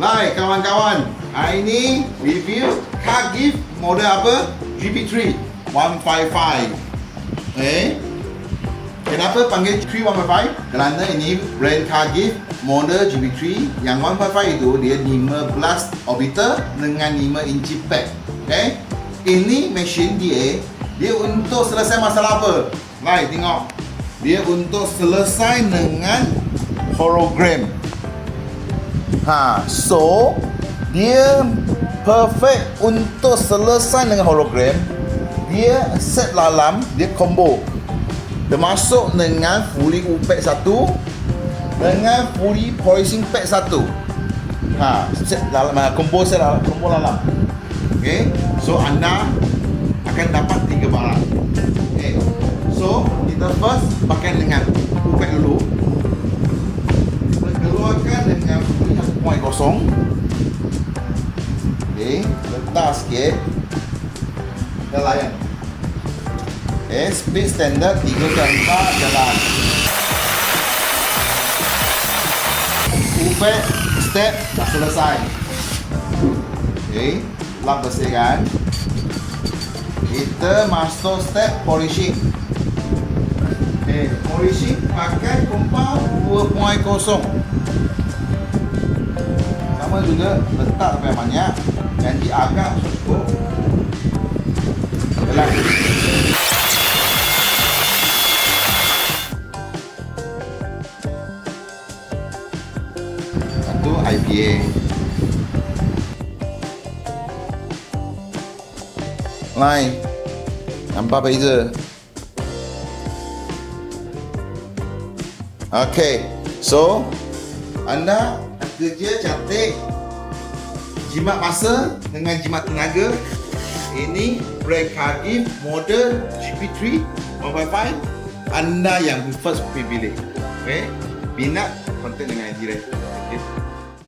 Baik kawan-kawan, hari ini review car gift model apa? GP3 155. Kenapa panggil GP3 155? Kerana ini brand car gift model GP3 yang 155 itu dia 15 orbiter dengan 5 inci pack. Ini mesin dia untuk selesai masalah apa? Baik, tengok. Dia untuk selesai dengan hologram. So dia perfect untuk selesai dengan hologram. Dia set dalam, dia combo. Termasuk dengan fully pack 1 dengan fully polishing pack 1. Set dalam, combo set dalam, combo dalam. So anda akan dapat 3 barang. So kita first pakai dengan pack dulu. Keluarkan dengan fully 1.0. Letak sikit. Dan layan. Speed standard 3/4 jalan. Upek step dah selesai. Lap bersihkan. Kita masuk step polishing. Polishing pakai compound 2.0. Sama juga letak sampai banyak. Janji agak cukup. Jalan. Satu IPA. Lain. Nampak beza? Okay. So anda kerja cantik, jimat masa dengan jimat tenaga. Ini brand car gift model GP3 155. Anda yang first pilih. Minat kontak dengan Direct.